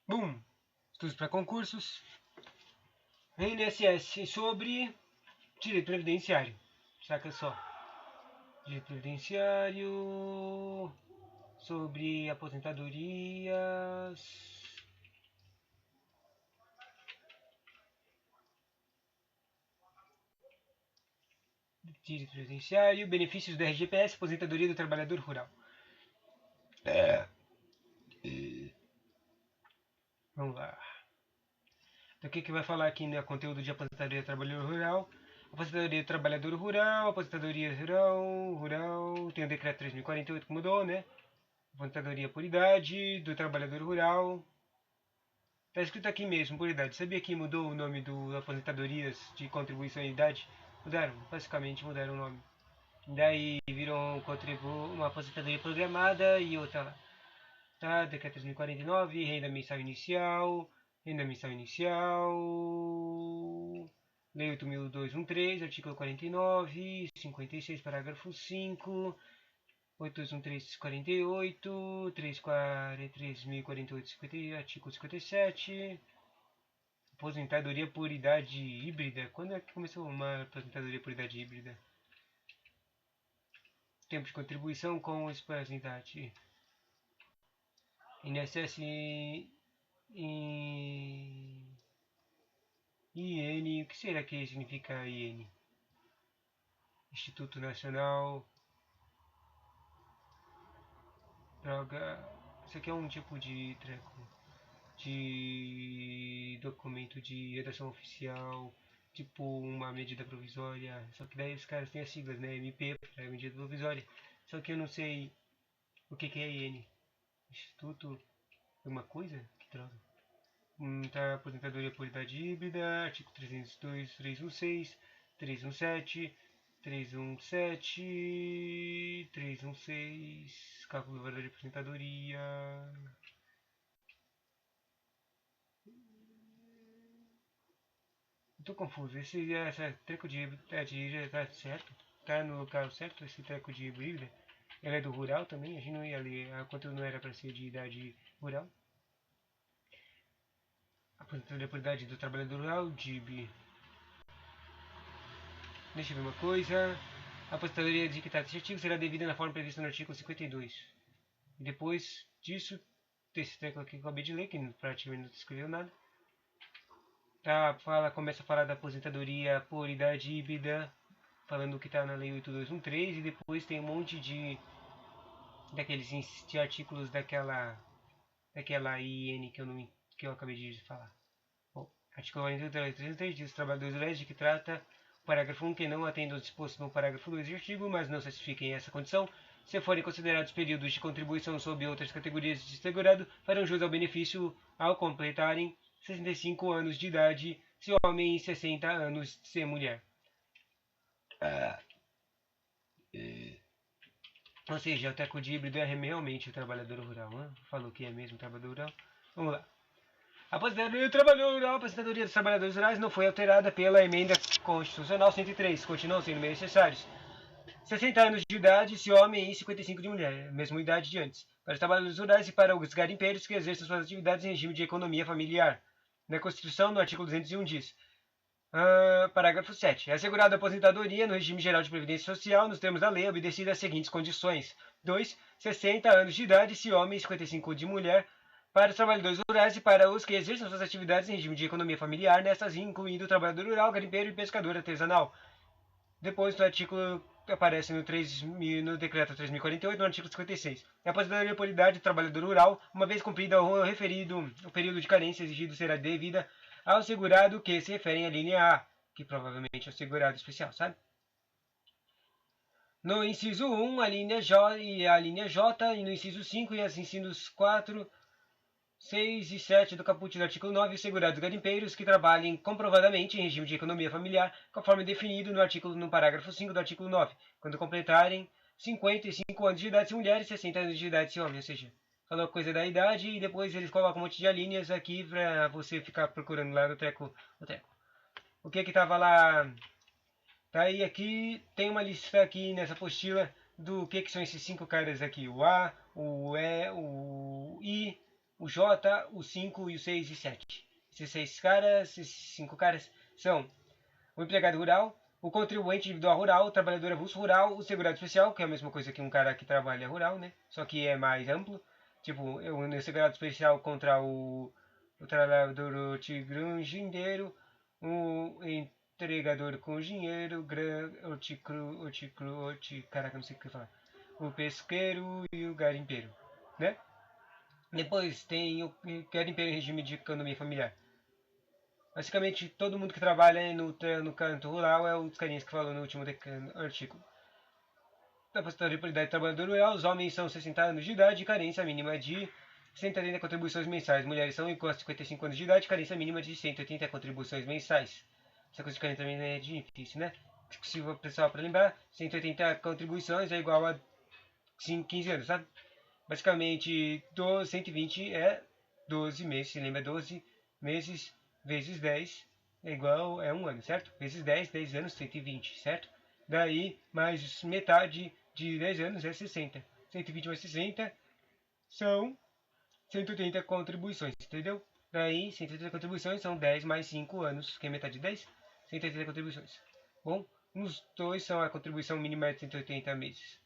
Bum! Estudos para concursos. INSS sobre direito previdenciário. Saca só. Direito previdenciário. Sobre aposentadorias. Direito previdenciário. Benefícios do RGPS. Aposentadoria do trabalhador rural. Vamos lá. Então, o que vai falar aqui no conteúdo de aposentadoria do trabalhador rural? Aposentadoria do trabalhador rural, aposentadoria rural, tem o decreto 3048 que mudou, né? Aposentadoria por idade do trabalhador rural. Tá escrito aqui mesmo, por idade. Sabia que mudou o nome do aposentadorias de contribuição em idade? Mudaram, basicamente mudaram o nome. Daí virou uma aposentadoria programada e outra lá. Tá, decreto 3049, renda mensal inicial, Lei 8.213, artigo 49, 56, parágrafo 5, 821348, 3.048, artigo 57. Aposentadoria por idade híbrida. Quando é que começou uma aposentadoria por idade híbrida? Tempo de contribuição com aposentadoria. INSS IN. O que será que significa IN? Instituto Nacional. Droga. Isso aqui é um tipo de treco. De documento de redação oficial. Tipo uma medida provisória. Só que daí os caras têm as siglas, né? MP para medida provisória. Só que eu não sei o que é IN. Instituto. Alguma coisa? Que droga. Tá, aposentadoria por idade híbrida, artigo 302, 316, 317, 317, 316, cálculo do valor de aposentadoria. Tô confuso, esse treco de híbrida tá certo? Tá no local certo esse treco de híbrida? Ela é do rural também? A gente não ia ler, a conteúdo não era para ser de idade rural? Aposentadoria por idade do trabalhador rural, DIB. Deixa eu ver uma coisa. A aposentadoria de que trata esse artigo será devida na forma prevista no artigo 52. E depois disso, desse treco aqui que eu acabei de ler, que praticamente não escreveu nada. Tá, começa a falar da aposentadoria por idade híbrida, falando que está na Lei 8213, e depois tem um monte daqueles de artículos daquela IN que eu acabei de falar. Bom, artigo 43 diz: os trabalhadores rurais de que trata o parágrafo 1 que não atendam ao disposto no parágrafo 2 do artigo, mas não satisfiquem essa condição, se forem considerados períodos de contribuição sob outras categorias de segurado, farão jus ao benefício ao completarem 65 anos de idade, se homem, e 60 anos se mulher. Ou seja, o teco de híbrido é realmente o trabalhador rural. Né? Falou que é mesmo o trabalhador rural. Vamos lá. A aposentadoria dos trabalhadores rurais não foi alterada pela emenda constitucional 103. Continuam sendo necessários 60 anos de idade se homem e 55 de mulher, mesma idade de antes, para os trabalhadores rurais e para os garimpeiros que exerçam suas atividades em regime de economia familiar. Na Constituição, no artigo 201 diz: parágrafo 7. É assegurada a aposentadoria no regime geral de previdência social, nos termos da lei, obedecida às seguintes condições. 2. 60 anos de idade, se homem, e 55 de mulher, para os trabalhadores rurais e para os que exerçam suas atividades em regime de economia familiar, nessas incluindo o trabalhador rural, garimpeiro e pescador artesanal. Depois, no artigo aparece no decreto 3048, no artigo 56. A aposentadoria por idade do trabalhador rural, uma vez cumprida o referido o período de carência exigido, será devida ao segurado que se referem à linha A, que provavelmente é o segurado especial, sabe? No inciso 1, a linha J e a linha J, e no inciso 5 e as incisos 4, 6 e 7 do caput do artigo 9, os segurados garimpeiros que trabalhem comprovadamente em regime de economia familiar, conforme definido no parágrafo 5 do artigo 9, quando completarem 55 anos de idade se mulheres e 60 anos de idade se homens, ou seja, falou coisa da idade e depois eles colocam um monte de linhas aqui para você ficar procurando lá no treco. O que tava lá? Tá aí aqui, tem uma lista aqui nessa apostila do que são esses 5 caras aqui, o A, o E, o I, o J, o 5 e o 6 e 7. Esses 5 caras são o empregado rural, o contribuinte individual rural, o trabalhador avulso rural, o segurado especial, que é a mesma coisa que um cara que trabalha rural, né? Só que é mais amplo. Tipo, o segurado especial contra o trabalhador hortigranjeiro, o entregador com engenheiro, caraca, não sei o que falar. O pesqueiro e o garimpeiro, né? Depois tem o garimpeiro em regime de economia familiar. Basicamente, todo mundo que trabalha no canto rural é os carinhas que falou no último artigo. Da aposentadoria por idade de trabalhador rural, os homens são 60 anos de idade, carência mínima de 180 contribuições mensais. Mulheres são iguais a 55 anos de idade, carência mínima de 180 contribuições mensais. Essa coisa de carência também é difícil, né? Se o pessoal para lembrar, 180 contribuições é igual a 15 anos, sabe? Basicamente, 120 é 12 meses, se lembra? 12 meses vezes 10 é igual a 1 ano, certo? Vezes 10, 10 anos, 120, certo? Daí, mais metade de 10 anos é 60. 120 mais 60 são 180 contribuições, entendeu? Daí, 180 contribuições são 10 mais 5 anos, que é metade de 10, 180 contribuições. Bom, os dois são a contribuição mínima de 180 meses.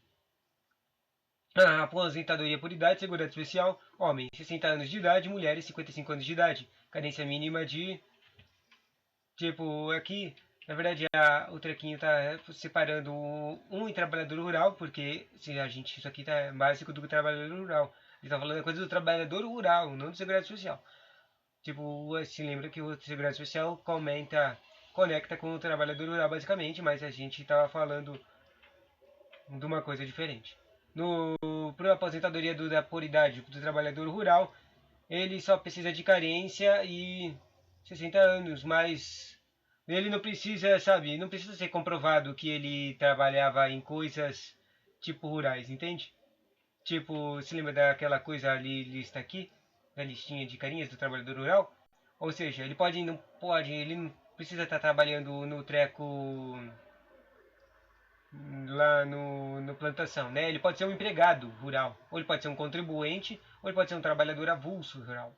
A aposentadoria por idade, segurado especial, homens 60 anos de idade, mulheres 55 anos de idade. Cadência mínima de, tipo, aqui, na verdade o trequinho tá separando um em trabalhador rural, porque se a gente, isso aqui tá básico do trabalhador rural. Ele tá falando a coisa do trabalhador rural, não do segurado social. Tipo, se lembra que o segurado social conecta com o trabalhador rural basicamente, mas a gente tava falando de uma coisa diferente. Para a aposentadoria da por idade do trabalhador rural, ele só precisa de carência e 60 anos, mas ele não precisa, sabe, não precisa ser comprovado que ele trabalhava em coisas tipo rurais, entende? Tipo, se lembra daquela coisa ali, lista aqui, da listinha de carinhas do trabalhador rural? Ou seja, ele não precisa estar trabalhando no treco lá no plantação, né? Ele pode ser um empregado rural, ou ele pode ser um contribuinte, ou ele pode ser um trabalhador avulso rural.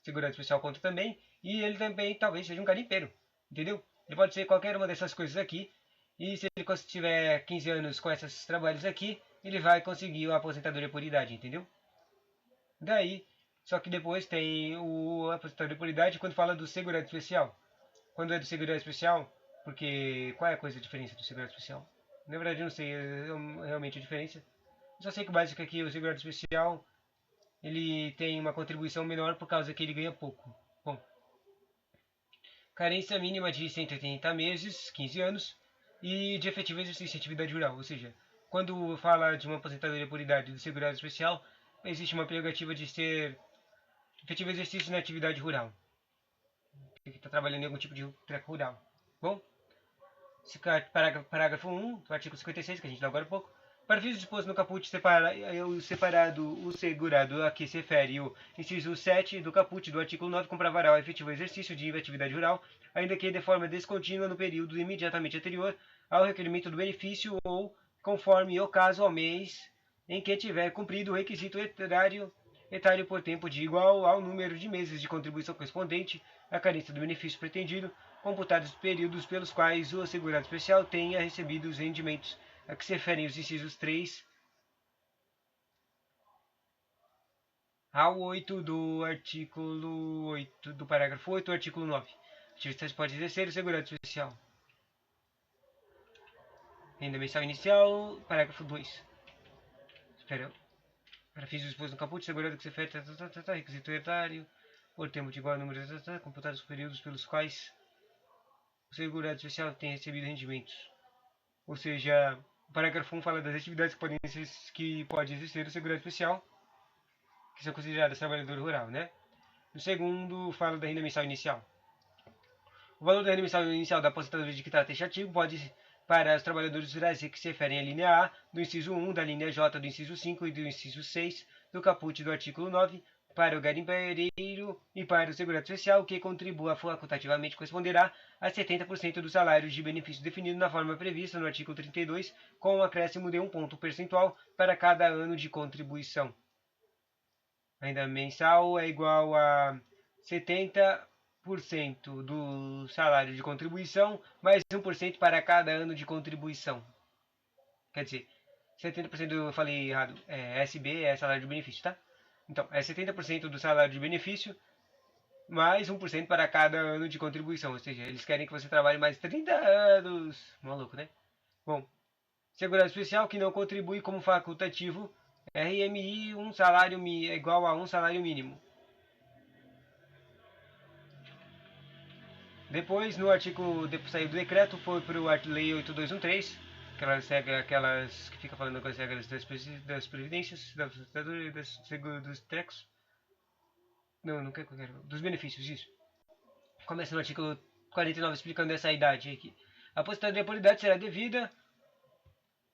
Segurança especial conta também, e ele também talvez seja um garimpeiro, entendeu? Ele pode ser qualquer uma dessas coisas aqui, e se ele tiver 15 anos com esses trabalhos aqui, ele vai conseguir a aposentadoria por idade, entendeu? Daí, só que depois tem o aposentadoria por idade quando fala do segurança especial. Quando é do segurança especial, porque qual é a coisa a diferença do segurança especial? Na verdade, eu não sei realmente a diferença. Eu só sei que o básico é que o segurado especial ele tem uma contribuição menor por causa que ele ganha pouco. Bom, carência mínima de 180 meses, 15 anos, e de efetivo exercício de atividade rural. Ou seja, quando fala de uma aposentadoria por idade do segurado especial, existe uma prerrogativa de ser efetivo exercício na atividade rural. Que está trabalhando em algum tipo de treco rural. Bom, parágrafo 1 do artigo 56, que a gente dá agora há pouco. Para fins dispostos no caput separado o segurado a que se refere o inciso 7 do caput do artigo 9 comprovará o efetivo exercício de atividade rural, ainda que de forma descontínua no período imediatamente anterior ao requerimento do benefício ou, conforme o caso, ao mês em que tiver cumprido o requisito etário por tempo de igual ao número de meses de contribuição correspondente à carência do benefício pretendido, computados os períodos pelos quais o segurado especial tenha recebido os rendimentos a que se referem os incisos 3 ao 8 do artigo 8 do parágrafo 8 do artigo 9. Atividade pode exercer o segurado especial. Renda mensal inicial, parágrafo 2. Espera. Para fins dispostos no caput, segurado que se refere requisito etário, por tempo de igual a número computados os períodos pelos quais o segurado especial tem recebido rendimentos. Ou seja, o parágrafo 1 fala das atividades que pode exercer o segurado especial, que são consideradas trabalhador rural, né? No segundo, fala da renda mensal inicial. O valor da renda mensal inicial da aposentadoria de que trata este artigo pode, para os trabalhadores rurais que se referem à linha A, do inciso 1, da linha J, do inciso 5 e do inciso 6 do caput do artigo 9, para o garimpeiro e para o segurado especial, que contribua facultativamente corresponderá a 70% do salário de benefício definido na forma prevista no artigo 32, com um acréscimo de 1 ponto percentual para cada ano de contribuição. renda mensal é igual a 70% do salário de contribuição mais 1% para cada ano de contribuição. Quer dizer, 70% eu falei errado, SB é salário de benefício, tá? Então, é 70% do salário de benefício mais 1% para cada ano de contribuição. Ou seja, eles querem que você trabalhe mais 30 anos. Maluco, né? Bom, segurado especial que não contribui como facultativo, RMI um salário é igual a um salário mínimo. Depois, no artigo, depois saiu do decreto, foi para a Lei 8213, aquelas que fica falando com as regras das previdências, dos trecos. Não, não quero, dos benefícios, isso. Começa no artigo 49 explicando essa idade aqui. A aposentadoria por idade será devida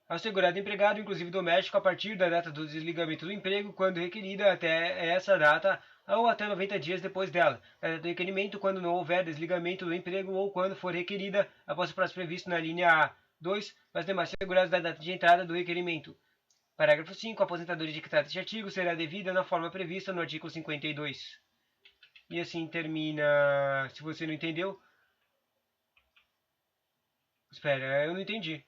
ao segurado empregado, inclusive doméstico, a partir da data do desligamento do emprego, quando requerida até essa data ou até 90 dias depois dela. Na data do requerimento, quando não houver desligamento do emprego ou quando for requerida após o prazo previsto na linha A. 2. Mas demais segurados da data de entrada do requerimento. Parágrafo 5. A aposentadoria de que trata este artigo será devida na forma prevista no artigo 52. E assim termina. Se você não entendeu. Espera, eu não entendi.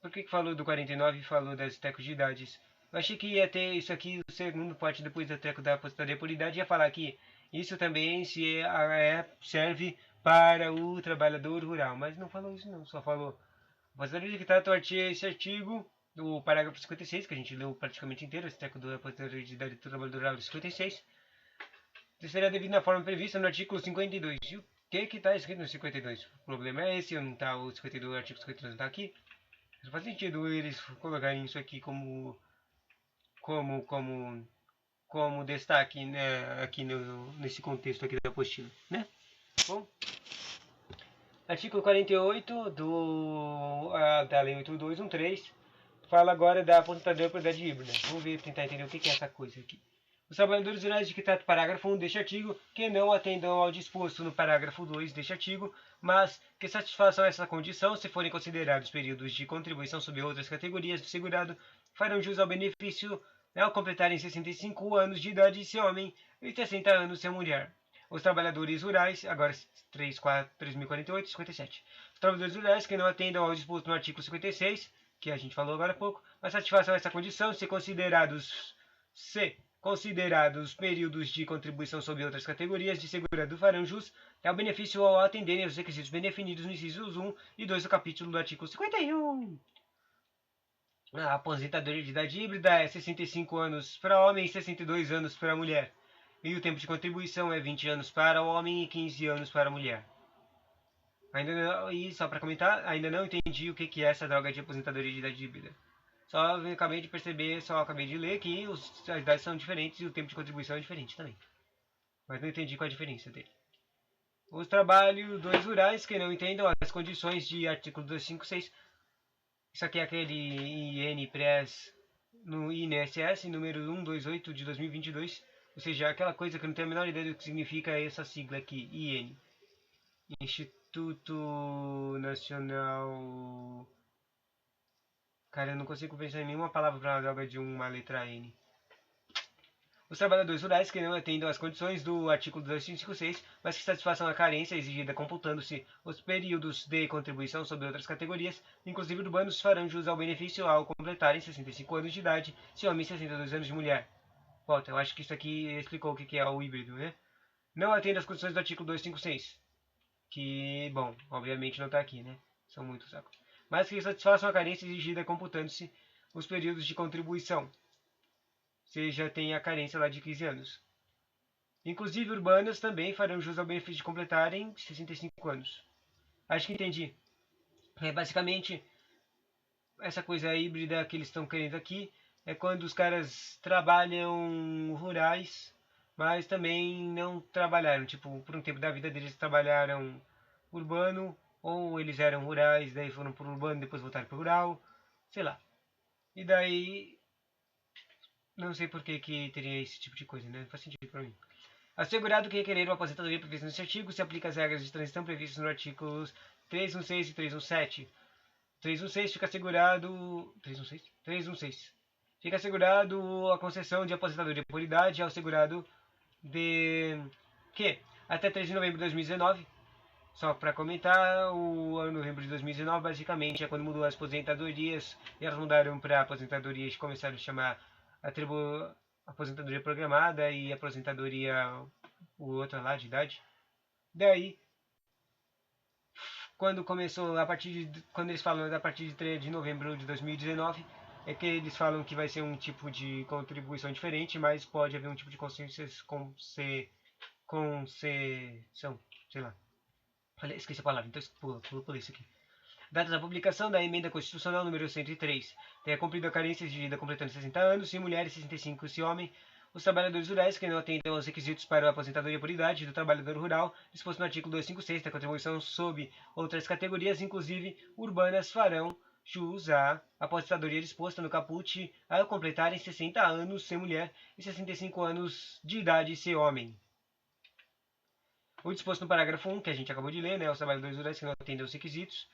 Por que falou do 49 e falou das tecos de idades? Eu achei que ia ter isso aqui, o segundo parte depois da teco da aposentadoria por idade, ia falar que isso também serve para o trabalhador rural. Mas não falou isso não, só falou. Aposentadoria que trata esse artigo do parágrafo 56, que a gente leu praticamente inteiro, esse teco da aposentadoria de idade do trabalhador rural 56. Será devido na forma prevista no artigo 52. E o que está escrito no 52? O problema é esse, não tá, o 52, o artigo 52 não está aqui. Não faz sentido eles colocarem isso aqui como, como, como destaque, né, aqui nesse contexto aqui da apostila, né? Bom, artigo 48 da Lei 8213 fala agora da aposentadoria por idade híbrida. Vamos ver, tentar entender o que é essa coisa aqui. Os trabalhadores rurais de que trata o parágrafo 1 deste artigo, que não atendam ao disposto no parágrafo 2 deste artigo, mas que satisfaçam essa condição se forem considerados períodos de contribuição sob outras categorias do segurado, farão jus ao benefício ao completarem 65 anos de idade se homem e 60 anos se mulher. Os trabalhadores rurais, agora 3.048, 57. Os trabalhadores rurais que não atendam ao disposto no artigo 56, que a gente falou agora há pouco, mas satisfação essa condição se considerados períodos de contribuição sob outras categorias de segurado farão jus ao benefício ao atenderem aos requisitos bem definidos nos incisos 1 e 2 do capítulo do artigo 51. A aposentadoria de idade híbrida é 65 anos para homem e 62 anos para mulher. E o tempo de contribuição é 20 anos para o homem e 15 anos para a mulher. Ainda não, e só para comentar, ainda não entendi o que é essa droga de aposentadoria de idade híbrida. Só acabei de perceber, só acabei de ler que as idades são diferentes e o tempo de contribuição é diferente também. Mas não entendi qual a diferença dele. Os trabalhadores rurais que não entendam as condições de artigo 256. Isso aqui é aquele INPRES no INSS, número 128 de 2022. Ou seja, aquela coisa que eu não tenho a menor ideia do que significa essa sigla aqui, IN. Instituto Nacional. Cara, eu não consigo pensar em nenhuma palavra para uma droga de uma letra N. Os trabalhadores rurais que não atendam às condições do artigo 256, mas que satisfaçam a carência exigida computando-se os períodos de contribuição sobre outras categorias, inclusive urbanos, farão jus ao benefício ao completarem 65 anos de idade, se homem e 62 anos de mulher. Volta, eu acho que isso aqui explicou o que é o híbrido, né? Não atende às condições do artigo 256, que, bom, obviamente não está aqui, né? São muitos sacos. Mas que satisfaçam a carência exigida computando-se os períodos de contribuição, seja tem a carência lá de 15 anos. Inclusive urbanas também farão jus ao benefício de completarem 65 anos. Acho que entendi. Basicamente, essa coisa híbrida que eles estão querendo aqui é quando os caras trabalham rurais, mas também não trabalharam. Tipo, por um tempo da vida deles trabalharam urbano, ou eles eram rurais, daí foram pro urbano, depois voltaram pro rural, sei lá. E daí, não sei por que teria esse tipo de coisa, né? Não faz sentido pra mim. Assegurado que requerer uma aposentadoria prevista neste artigo, se aplica as regras de transição previstas nos artigos 316 e 317. 316 fica assegurado. 316? 316. fica assegurado a concessão de aposentadoria por idade ao segurado de que até 3 de novembro de 2019, só para comentar, o ano novembro de 2019 basicamente é quando mudou as aposentadorias e elas mudaram para aposentadorias e começaram a chamar a aposentadoria programada e aposentadoria o outro lá de idade. Daí, quando começou a partir de, quando eles falam a partir de 3 de novembro de 2019, é que eles falam que vai ser um tipo de contribuição diferente, mas pode haver um tipo de concessão, sei lá. Esqueci a palavra, então pula isso aqui. Data da publicação da Emenda Constitucional número 103. Tenha cumprido a carência exigida completando 60 anos, se mulheres, 65 se homem. Os trabalhadores rurais que não atendam aos requisitos para a aposentadoria por idade do trabalhador rural, disposto no artigo 256 da contribuição sob outras categorias, inclusive urbanas, farão jus à aposentadoria disposta no caput ao completarem 60 anos se mulher e 65 anos de idade se homem. O disposto no parágrafo 1, que a gente acabou de ler, né, os trabalhadores rurais que não atendem aos requisitos,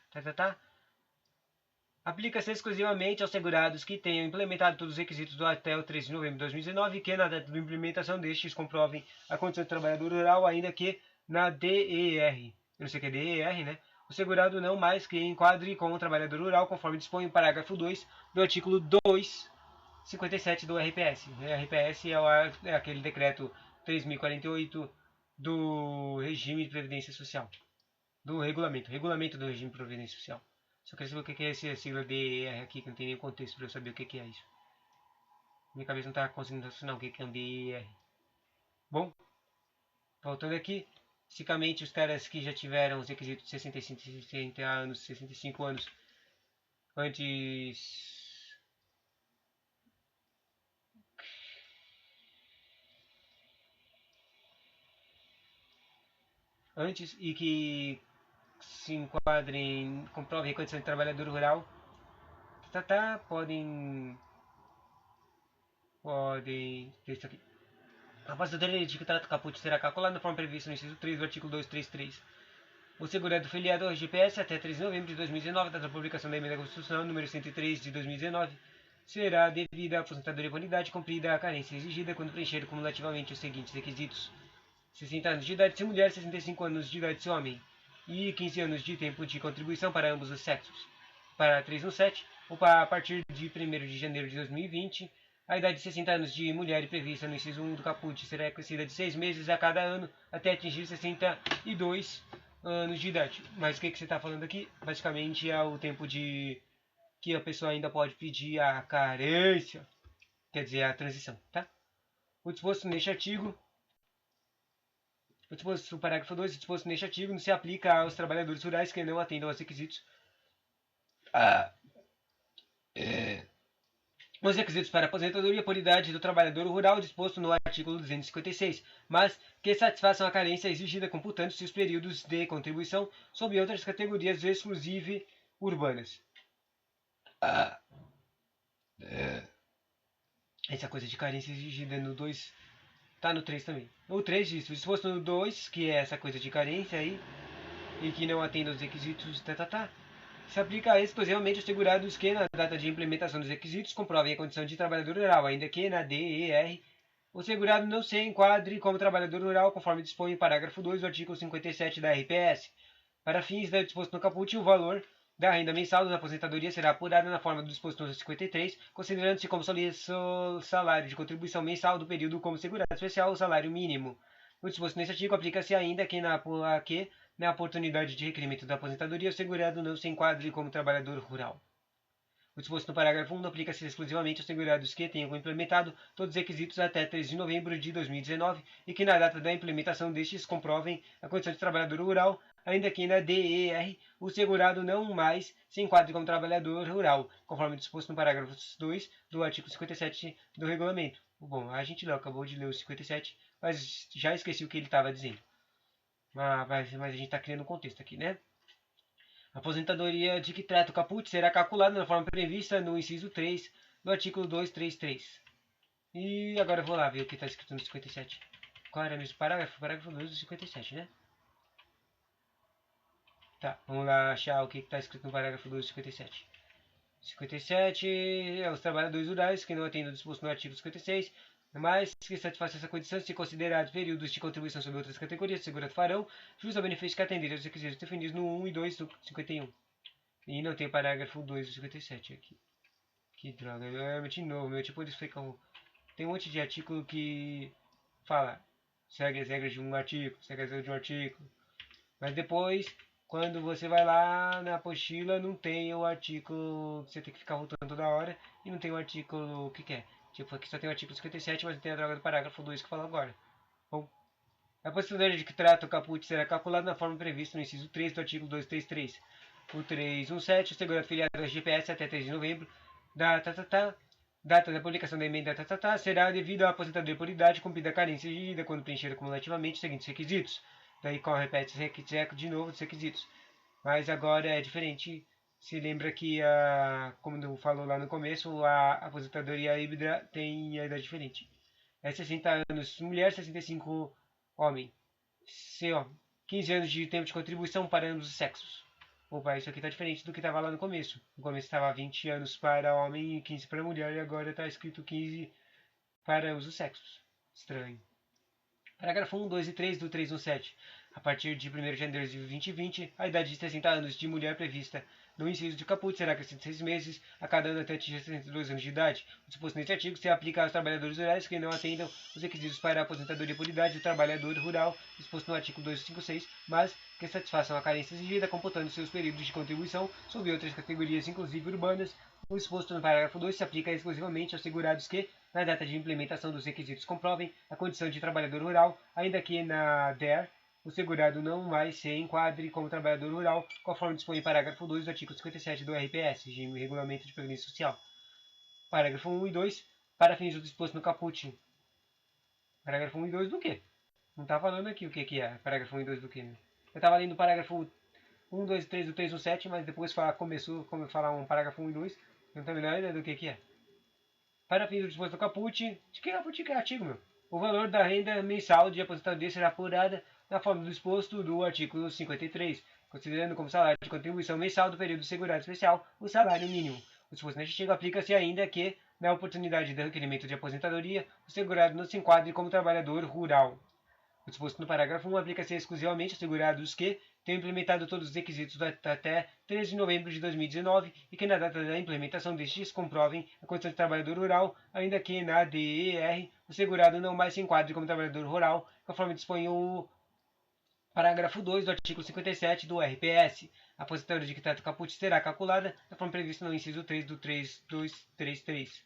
aplica-se exclusivamente aos segurados que tenham implementado todos os requisitos até o 13 de novembro de 2019 e que, na data de implementação destes, comprovem a condição de trabalhador rural, ainda que na DER. Eu não sei o que é DER, né? O segurado não mais que enquadre como trabalhador rural, conforme dispõe o parágrafo 2 do artigo 257 do RPS. O RPS é aquele decreto 3048 do regime de previdência social, do regulamento do regime de previdência social. Só quero saber o que é essa sigla DER aqui, que não tem nem contexto para eu saber o que é isso. Minha cabeça não está conseguindo raciocinar o que é um DER. Bom, voltando aqui, basicamente os caras que já tiveram os requisitos de 60 anos, 65 anos antes e que se enquadrem, comprovem a condição de trabalhador rural, podem ver isso aqui. A aposentadoria de que trata o caput será calculada na forma prevista no inciso 3 do artigo 233. O segurado filiado ao GPS até 3 de novembro de 2019, data da publicação da Emenda Constitucional número 103 de 2019, será devida à aposentadoria por idade cumprida a carência exigida quando preencher cumulativamente os seguintes requisitos: 60 anos de idade se mulher, 65 anos de idade se homem, e 15 anos de tempo de contribuição para ambos os sexos. Para 317, ou para a partir de 1º de janeiro de 2020, a idade de 60 anos de mulher prevista no inciso 1 do caput será acrescida de 6 meses a cada ano até atingir 62 anos de idade. Mas o que você está falando aqui? Basicamente é o tempo de que a pessoa ainda pode pedir a carência, quer dizer, a transição, tá? O disposto neste artigo, o parágrafo 2, o disposto neste artigo não se aplica aos trabalhadores rurais que não atendam aos requisitos os requisitos para aposentadoria por idade do trabalhador rural disposto no artigo 256, mas que satisfaçam a carência exigida computando-se os períodos de contribuição sob outras categorias exclusive urbanas. Essa coisa de carência exigida no 2 tá no 3 também. O 3 diz, disposto no 2, que é essa coisa de carência aí, e que não atenda aos requisitos, se aplica exclusivamente aos segurados que, na data de implementação dos requisitos, comprovem a condição de trabalhador rural, ainda que, na DER, o segurado não se enquadre como trabalhador rural, conforme dispõe o parágrafo 2 do artigo 57 da RPS. Para fins do disposto no caput, o valor da renda mensal da aposentadoria será apurada na forma do disposto no 53, considerando-se como salário de contribuição mensal do período como segurado especial o salário mínimo. O disposto nesse artigo aplica-se ainda que na oportunidade de requerimento da aposentadoria, o segurado não se enquadre como trabalhador rural. O disposto no parágrafo 1 aplica-se exclusivamente aos segurados que tenham implementado todos os requisitos até 3 de novembro de 2019 e que na data da implementação destes comprovem a condição de trabalhador rural, ainda que na DER o segurado não mais se enquadre como trabalhador rural, conforme disposto no parágrafo 2 do artigo 57 do regulamento. Bom, a gente acabou de ler o 57, mas já esqueci o que ele estava dizendo. Mas a gente está criando um contexto aqui, né? A aposentadoria de que trata o caput será calculada na forma prevista no inciso 3 do artigo 233. E agora eu vou lá ver o que está escrito no 57. Qual era o mesmo parágrafo? Parágrafo 2 do 57, né? Tá, vamos lá achar o que está escrito no parágrafo 2 do 57. 57 os trabalhadores rurais que não atendem o disposto no artigo 56, mas que satisfaçam essa condição se considerados períodos de contribuição sobre outras categorias de segurado farão jus ao benefício que atenderem aos requisitos definidos no 1 e 2 do 51. E não tem o parágrafo 2 do 57 aqui. Que droga, de novo, meu tipo de explicar. Tem um monte de artigo que fala, segue as regras de um artigo, segue as regras de um artigo. Mas depois, quando você vai lá na apostila, não tem o artigo que você tem que ficar voltando toda hora. E não tem o artigo que quer. Tipo, aqui só tem o artigo 57, mas não tem a droga do parágrafo 2 que fala agora. Bom, a possibilidade de que trata o caput será calculada na forma prevista no inciso 3 do artigo 233. O 317, o segurado filiado ao GPS até 3 de novembro, data da publicação da emenda será devido à aposentadoria por idade cumprida a carência exigida quando preencher cumulativamente os seguintes requisitos. Daí repete de novo os requisitos. Mas agora é diferente. Se lembra que, como falou lá no começo, a aposentadoria híbrida tem a idade diferente. É 60 anos mulher, 65 homem. CO, 15 anos de tempo de contribuição para ambos os sexos. Opa, isso aqui está diferente do que estava lá no começo. No começo estava 20 anos para homem e 15 para mulher, e agora está escrito 15 para ambos os sexos. Estranho. Parágrafo 1, 2 e 3 do 317. A partir de 1º de janeiro de 2020, a idade de 60 anos de mulher prevista no inciso de caput será acrescida de 6 meses a cada ano até atingir 62 anos de idade. O disposto neste artigo se aplica aos trabalhadores rurais que não atendam os requisitos para a aposentadoria por idade do trabalhador rural disposto no artigo 256, mas que satisfaçam a carência exigida computando seus períodos de contribuição sob outras categorias, inclusive urbanas. O exposto no parágrafo 2 se aplica exclusivamente aos segurados que, na data de implementação dos requisitos, comprovem a condição de trabalhador rural, ainda que na DER o segurado não mais se enquadre como trabalhador rural, conforme dispõe o parágrafo 2 do artigo 57 do RPS, Regime Regulamento de Previdência Social. Parágrafo 1 e 2, para fins do disposto no caput. Parágrafo 1 e 2 do quê? Não está falando aqui o que é parágrafo 1 e 2 do quê, né? Eu estava lendo o parágrafo 1, 2 e 3 do 317, mas depois começou a falar um parágrafo 1 e 2, não tenho a menor ideia do que é. Para fins do disposto no caput, de que caput que é artigo, meu? O valor da renda mensal de aposentadoria será apurada na forma do disposto do artigo 53, considerando como salário de contribuição mensal do período segurado especial o salário mínimo. O disposto neste artigo aplica-se ainda que, na oportunidade do requerimento de aposentadoria, o segurado não se enquadre como trabalhador rural. O disposto no parágrafo 1 aplica-se exclusivamente aos segurados que tenham implementado todos os requisitos até 13 de novembro de 2019 e que na data da implementação destes comprovem a condição de trabalhador rural, ainda que na DER o segurado não mais se enquadre como trabalhador rural, conforme dispõe o parágrafo 2 do artigo 57 do RPS. A aposentadoria de que trata o caput será calculada da forma prevista no inciso 3 do 3233.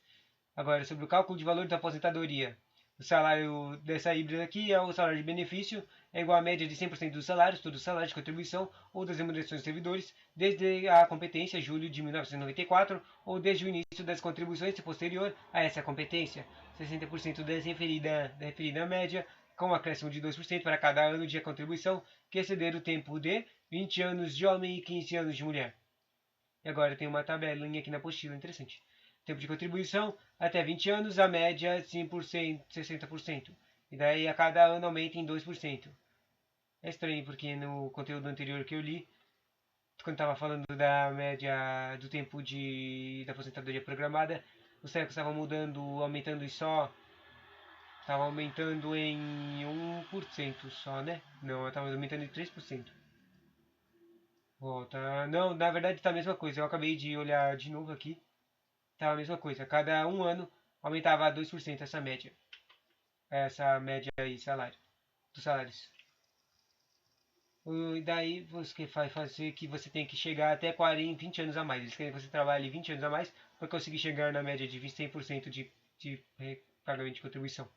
Agora, sobre o cálculo de valor da aposentadoria. O salário dessa híbrida aqui é o salário de benefício, é igual à média de 100% dos salários, todos os salários de contribuição ou das remunerações dos servidores, desde a competência, julho de 1994, ou desde o início das contribuições, se posterior a essa competência. 60% da referida média, com um acréscimo de 2% para cada ano de contribuição, que exceder o tempo de 20 anos de homem e 15 anos de mulher. E agora tem uma tabelinha aqui na apostila interessante. Tempo de contribuição, até 20 anos, a média 100%, 60%. E daí a cada ano aumenta em 2%. É estranho porque no conteúdo anterior que eu li, quando estava falando da média do tempo da aposentadoria programada, os séculos estavam mudando, aumentando e só. Estava aumentando em 1% só, né? Não, estava aumentando em 3%. Volta. Não, na verdade está a mesma coisa. Eu acabei de olhar de novo aqui. Tá a mesma coisa. Cada um ano aumentava 2% essa média. Essa média aí, salário. Dos salários. E daí você vai fazer que você tem que chegar até 40, 20 anos a mais. Eles querem que você trabalhe 20 anos a mais para conseguir chegar na média de 100% de pagamento de contribuição.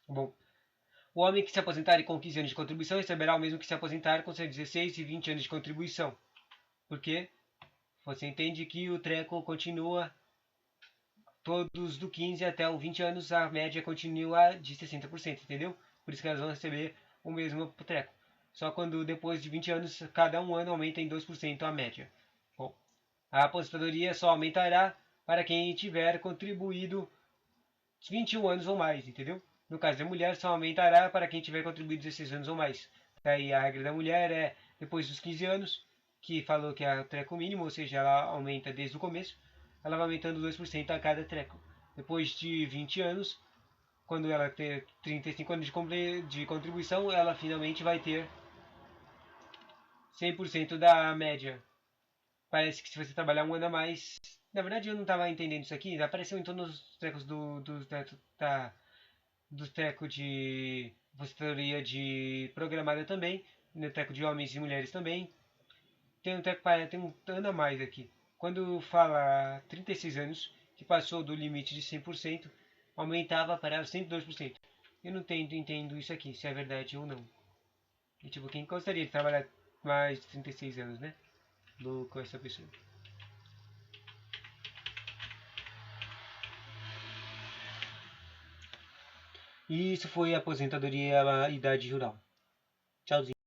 Bom, o homem que se aposentar com 15 anos de contribuição receberá o mesmo que se aposentar com seus 16 e 20 anos de contribuição. Porque você entende que o treco continua todos do 15 até o 20 anos, a média continua de 60%, entendeu? Por isso que elas vão receber o mesmo treco. Só quando depois de 20 anos, cada um ano aumenta em 2% a média. Bom, a aposentadoria só aumentará para quem tiver contribuído 21 anos ou mais, entendeu? No caso da mulher, só aumentará para quem tiver contribuído 16 anos ou mais. Daí a regra da mulher é depois dos 15 anos, que falou que é o treco mínimo, ou seja, ela aumenta desde o começo. ela vai aumentando 2% a cada treco. Depois de 20 anos, quando ela ter 35 anos de contribuição, ela finalmente vai ter 100% da média. Parece que se você trabalhar um ano a mais... Na verdade, eu não estava entendendo isso aqui. Apareceu em todos os trecos do treco de aposentadoria de programada também. No treco de homens e mulheres também. Tem um ano a mais aqui. Quando fala 36 anos, que passou do limite de 100%, aumentava para 102%. Eu não entendo isso aqui, se é verdade ou não. E tipo, quem gostaria de trabalhar mais de 36 anos, né? Louco essa pessoa. E isso foi a aposentadoria e a idade rural. Tchauzinho.